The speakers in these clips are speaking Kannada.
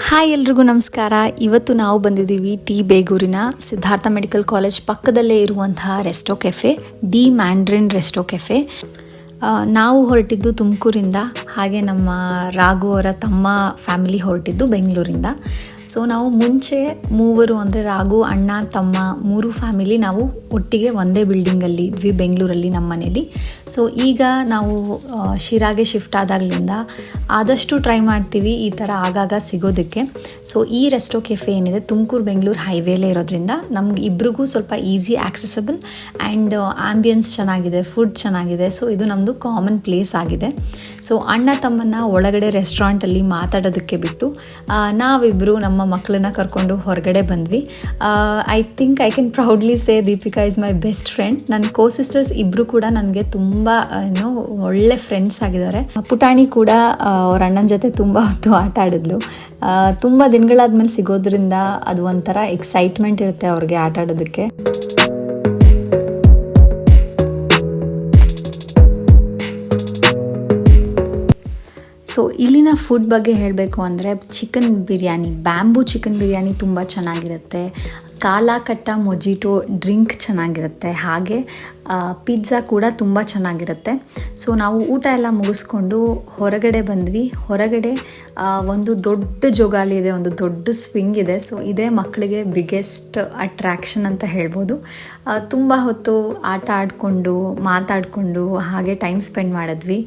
ಹಾಯ್ ಎಲ್ರಿಗೂ ನಮಸ್ಕಾರ. ಇವತ್ತು ನಾವು ಬಂದಿದ್ದೀವಿ ಬೇಗೂರಿನ ಸಿದ್ಧಾರ್ಥ ಮೆಡಿಕಲ್ ಕಾಲೇಜ್ ಪಕ್ಕದಲ್ಲೇ ಇರುವಂತಹ resto cafe, D Mandarin resto cafe. ನಾವು ಹೊರಟಿದ್ದು ತುಮಕೂರಿಂದ, ಹಾಗೆ ನಮ್ಮ ರಾಘು ಅವರ ತಮ್ಮ ಫ್ಯಾಮಿಲಿ ಹೊರಟಿದ್ದು ಬೆಂಗಳೂರಿಂದ. ಸೊ ನಾವು ಮುಂಚೆ ಮೂವರು ಅಂದರೆ ರಾಘು, ಅಣ್ಣ, ತಮ್ಮ 3 ಫ್ಯಾಮಿಲಿ ನಾವು ಒಟ್ಟಿಗೆ ಒಂದೇ ಬಿಲ್ಡಿಂಗಲ್ಲಿ ಇದ್ವಿ ಬೆಂಗಳೂರಲ್ಲಿ, ನಮ್ಮ ಮನೇಲಿ. ಸೊ ಈಗ ನಾವು ಶಿರಾಗೆ ಶಿಫ್ಟ್ ಆದಾಗಲಿಂದ ಆದಷ್ಟು ಟ್ರೈ ಮಾಡ್ತೀವಿ ಈ ಥರ ಆಗಾಗ ಸಿಗೋದಕ್ಕೆ. ಸೊ ಈ ರೆಸ್ಟೋ ಕೆಫೆ ಏನಿದೆ ತುಮಕೂರು ಬೆಂಗಳೂರು ಹೈವೇಲೇ ಇರೋದ್ರಿಂದ ನಮ್ಗೆ ಇಬ್ರಿಗೂ ಸ್ವಲ್ಪ ಈಸಿ ಆಕ್ಸೆಸಬಲ್ ಆ್ಯಂಡ್ ಆಂಬಿಯನ್ಸ್ ಚೆನ್ನಾಗಿದೆ, ಫುಡ್ ಚೆನ್ನಾಗಿದೆ. ಸೊ ಇದು ನಮ್ಮದು ಕಾಮನ್ ಪ್ಲೇಸ್ ಆಗಿದೆ. ಸೊ ಅಣ್ಣ ತಮ್ಮನ್ನ ಒಳಗಡೆ ರೆಸ್ಟೋರೆಂಟಲ್ಲಿ ಮಾತಾಡೋದಕ್ಕೆ ಬಿಟ್ಟು ನಾವಿಬ್ಬರು ನಮ್ಮ ಮಕ್ಕಳನ್ನ ಕರ್ಕೊಂಡು ಹೊರಗಡೆ ಬಂದ್ವಿ. I think I can proudly say Deepika is my best friend. ನನ್ನ ಕೋ ಸಿಸ್ಟರ್ಸ್ ಇಬ್ಬರು ಕೂಡ ನನಗೆ ತುಂಬ ಒಳ್ಳೆ ಫ್ರೆಂಡ್ಸ್ ಆಗಿದ್ದಾರೆ. ಪುಟಾಣಿ ಕೂಡ ಅವ್ರ ಅಣ್ಣನ ಜೊತೆ ತುಂಬ ಹೊತ್ತು ಆಟ ಆಡಿದ್ಲು. ತುಂಬ ದಿನಗಳಾದ್ಮೇಲೆ ಸಿಗೋದ್ರಿಂದ ಅದು ಒಂಥರ ಎಕ್ಸೈಟ್ಮೆಂಟ್ ಇರುತ್ತೆ ಅವ್ರಿಗೆ ಆಟ ಆಡೋದಕ್ಕೆ. ಸೊ ಇಲ್ಲಿನ ಫುಡ್ ಬಗ್ಗೆ ಹೇಳಬೇಕು ಅಂದರೆ chicken biryani, bamboo chicken biryani ತುಂಬ ಚೆನ್ನಾಗಿರುತ್ತೆ. ಕಾಲಾಕಟ್ಟ ಮೊಜಿಟೋ ಡ್ರಿಂಕ್ ಚೆನ್ನಾಗಿರುತ್ತೆ. ಹಾಗೆ ಪಿಜ್ಜಾ ಕೂಡ ತುಂಬ ಚೆನ್ನಾಗಿರುತ್ತೆ. ಸೊ ನಾವು ಊಟ ಎಲ್ಲ ಮುಗಿಸ್ಕೊಂಡು ಹೊರಗಡೆ ಬಂದ್ವಿ. ಹೊರಗಡೆ ಒಂದು ದೊಡ್ಡ ಜೋಗಾಲಿ ಇದೆ, ಒಂದು ದೊಡ್ಡ ಸ್ವಿಂಗ್ ಇದೆ. ಸೊ ಇದೇ ಮಕ್ಕಳಿಗೆ ಬಿಗ್ಗೆಸ್ಟ್ ಅಟ್ರ್ಯಾಕ್ಷನ್ ಅಂತ ಹೇಳ್ಬೋದು. ತುಂಬ ಹೊತ್ತು ಆಟ ಆಡಿಕೊಂಡು ಮಾತಾಡಿಕೊಂಡು ಹಾಗೆ ಟೈಮ್ ಸ್ಪೆಂಡ್ ಮಾಡಿದ್ವಿ.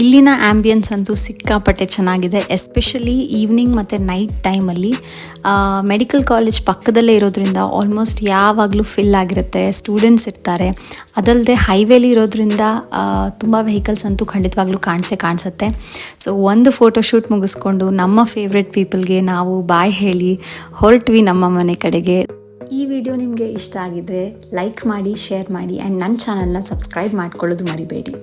ಇಲ್ಲಿನ ಆ್ಯಂಬಿಯನ್ಸ್ ಅಂತೂ ಸಿಕ್ಕಾಪಟ್ಟೆ ಚೆನ್ನಾಗಿದೆ, ಎಸ್ಪೆಷಲಿ ಈವ್ನಿಂಗ್ ಮತ್ತು ನೈಟ್ ಟೈಮಲ್ಲಿ. ಮೆಡಿಕಲ್ ಕಾಲೇಜ್ ಪಕ್ಕದಲ್ಲೇ ಇರೋದ್ರಿಂದ ಆಲ್ಮೋಸ್ಟ್ ಯಾವಾಗಲೂ ಫಿಲ್ ಆಗಿರುತ್ತೆ, ಸ್ಟೂಡೆಂಟ್ಸ್ ಇರ್ತಾರೆ. ಅದಲ್ಲದೆ ಹೈವೇಲಿ ಇರೋದ್ರಿಂದ ತುಂಬ ವೆಹಿಕಲ್ಸ್ ಅಂತೂ ಖಂಡಿತವಾಗ್ಲೂ ಕಾಣಿಸುತ್ತೆ. ಸೊ ಒಂದು ಫೋಟೋಶೂಟ್ ಮುಗಿಸ್ಕೊಂಡು ನಮ್ಮ ಫೇವ್ರೆಟ್ ಪೀಪಲ್ಗೆ ನಾವು ಬಾಯ್ ಹೇಳಿ ಹೊರಟ್ವಿ ನಮ್ಮ ಮನೆ ಕಡೆಗೆ. ಈ ವಿಡಿಯೋ ನಿಮಗೆ ಇಷ್ಟ ಆಗಿದ್ರೆ ಲೈಕ್ ಮಾಡಿ, ಶೇರ್ ಮಾಡಿ ಆ್ಯಂಡ್ ನನ್ನ ಚಾನಲ್ನ ಸಬ್ಸ್ಕ್ರೈಬ್ ಮಾಡ್ಕೊಳ್ಳೋದು ಮರಿಬೇಡಿ.